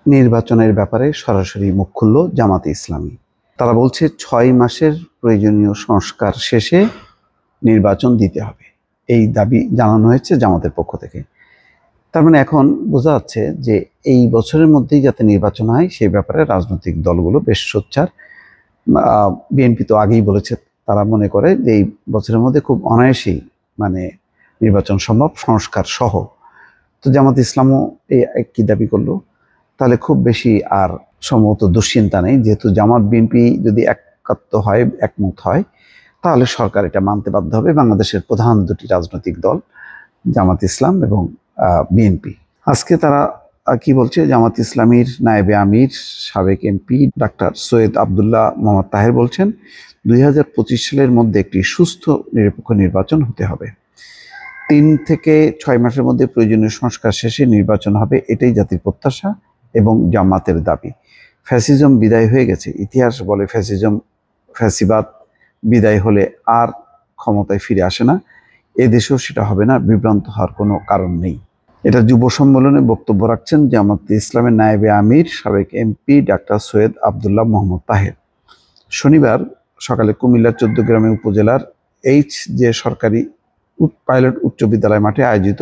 নির্বাচনের ব্যাপারে সরাসরি মুখ খুলল জামাতে ইসলামী। তারা বলছে ৬ মাসের প্রয়োজনীয় সংস্কার শেষে নির্বাচন দিতে হবে। এই দাবি জানানো হয়েছে জামাতের পক্ষ থেকে। তার মানে এখন বোঝা যাচ্ছে যে এই বছরের মধ্যেই যাতে নির্বাচন হয় সেই ব্যাপারে রাজনৈতিক দলগুলো বেশ সোচ্চার। বিএনপি তো আগেই বলেছে, তারা মনে করে যে এই বছরের মধ্যে খুব অনায়াসেই নির্বাচন সম্ভব সংস্কার সহ। তো জামাত ইসলামও এই একই দাবি করলো। তাহলে খুব বেশি আর সম্ভবত দুশ্চিন্তা নেই, যেহেতু জামাত বিএনপি যদি একমত হয় তাহলে সরকার এটা মানতে বাধ্য হবে। বাংলাদেশের প্রধান দুটি রাজনৈতিক দল জামাত ইসলাম এবং বিএনপি। আজকে তারা কি বলছে, জামাত ইসলামীর নায়েবে আমির সাবেক এমপি ডাক্তার সৈয়দ আবদুল্লাহ মোহাম্মদ তাহের বলছেন 2025 সালের মধ্যে একটি সুস্থ নিরপেক্ষ নির্বাচন হতে হবে। 3 থেকে 6 মাসের মধ্যে প্রয়োজনীয় সংস্কার শেষে নির্বাচন হবে, এটাই জাতির প্রত্যাশা এবং জামাতের দাবি। ফ্যাসিজম বিদায় হয়ে গেছে। ইতিহাস বলে ফ্যাসিবাদ বিদায় হলে আর ক্ষমতায় ফিরে আসে না। এদেশেও সেটা হবে না, বিভ্রান্ত হওয়ার কোনো কারণ নেই। এটা যুব সম্মেলনে বক্তব্য রাখছেন জামাতে ইসলামের নায়েবে আমির সাবেক এমপি ডাক্তার সৈয়দ আবদুল্লাহ মোহাম্মদ তাহের। শনিবার সকালে কুমিল্লার 14 গ্রামে উপজেলার যে সরকারি পাইলট উচ্চ বিদ্যালয় মাঠে আয়োজিত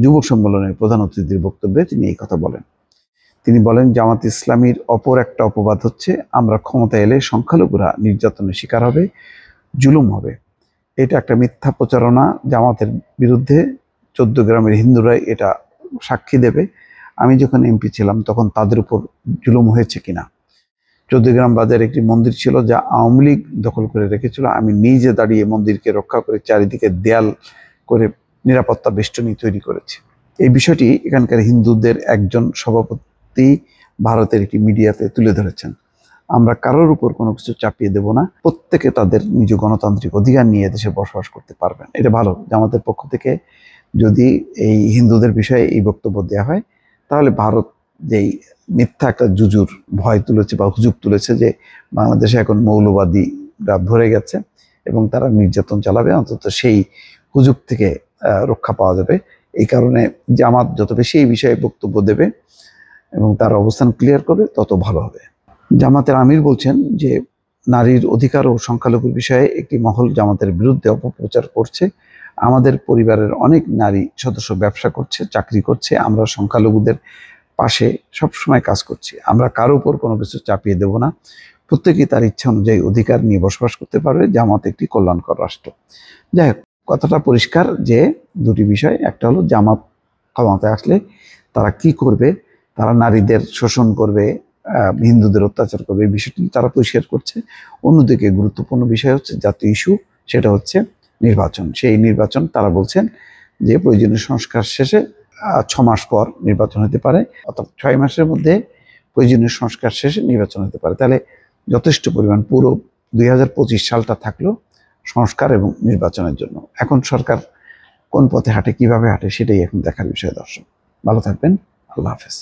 যুব সম্মেলনের প্রধান অতিথির বক্তব্যে তিনি এই কথা বলেন। তিনি বলেন, জামাত ইসলামীর অপর একটা অপবাদ হচ্ছে আমরা ক্ষমতা এলে সংখ্যালঘুরা নির্যাতনের শিকার হবে, জুলুম হবে। এটা একটা মিথ্যা প্রচারণা। জামাতের বিরুদ্ধে 14 গ্রামের হিন্দুরাই এটা সাক্ষী দেবে। আমি যখন এমপি ছিলাম তখন তাদের উপর জুলুম হয়েছে কিনা। 14 গ্রাম বাজারে একটি মন্দির ছিল যা আওয়ামী লীগ দখল করে রেখেছিল। আমি নিজে দাঁড়িয়ে মন্দিরকে রক্ষা করে চারিদিকে দেয়াল করে নিরাপত্তা বেষ্টনী তৈরি করেছি। এই বিষয়টি এখানকার হিন্দুদের একজন সভাপতি ভারতের একটি মিডিয়াতে তুলে ধরেছেন। আমরা কারোর উপর কোনো কিছু চাপিয়ে দেব না, প্রত্যেকে তাদের নিজ গণতান্ত্রিক অধিকার নিয়ে দেশে বসবাস করতে পারবেন। এটা ভালো, জামাতের পক্ষ থেকে যদি এই হিন্দুদের বিষয়ে এই বক্তব্য দেওয়া হয় তাহলে ভারত যেই মিথ্যা একটা জুজুর ভয় তুলেছে বা হুজুগ তুলেছে যে বাংলাদেশে এখন মৌলবাদীরা ভরে গেছে এবং তারা নির্যাতন চালাবে, অন্তত সেই হুজুগ থেকে রক্ষা পাওয়া যাবে। এই কারণে জামাত যত বেশি এই বিষয়ে বক্তব্য দেবে এবং তার অবস্থান ক্লিয়ার করবে তত ভালো হবে। জামাতের আমির বলছেন যে নারীর অধিকার ও সংখ্যালঘুর বিষয়ে একটি মহল জামাতের বিরুদ্ধে অপপ্রচার করছে। আমাদের পরিবারের অনেক নারী সদস্য ব্যবসা করছে, চাকরি করছে। আমরা সংখ্যালঘুদের পাশে সবসময় কাজ করছি। আমরা কারো উপর কোনো কিছু চাপিয়ে দেব না। প্রত্যেকেই তার ইচ্ছা অনুযায়ী অধিকার নিয়ে বসবাস করতে পারবে। জামাত একটি কল্যাণকর রাষ্ট্র। যাই হোক, কথাটা পরিষ্কার যে দুটি বিষয়, একটা হলো জামাত ক্ষমতায় আসলে তারা কি করবে, তারা নারীদের শোষণ করবে, হিন্দুদের অত্যাচার করবে, এই বিষয়টি তারা পরিষ্কার করছে। অন্যদিকে গুরুত্বপূর্ণ বিষয় হচ্ছে জাতীয় ইস্যু, সেটা হচ্ছে নির্বাচন। সেই নির্বাচন তারা বলছেন যে প্রয়োজনীয় সংস্কার শেষে 6 মাস পর নির্বাচন হতে পারে, অর্থাৎ 6 মাসের মধ্যে প্রয়োজনীয় সংস্কার শেষে নির্বাচন হতে পারে। তাহলে যথেষ্ট পরিমাণ পুরো 2025 সালটা থাকলো সংস্কার এবং নির্বাচনের জন্য। এখন সরকার কোন পথে হাঁটে, কিভাবে হাঁটে, সেটাই এখন দেখার বিষয়। দর্শক ভালো থাকবেন, আল্লাহ হাফেজ।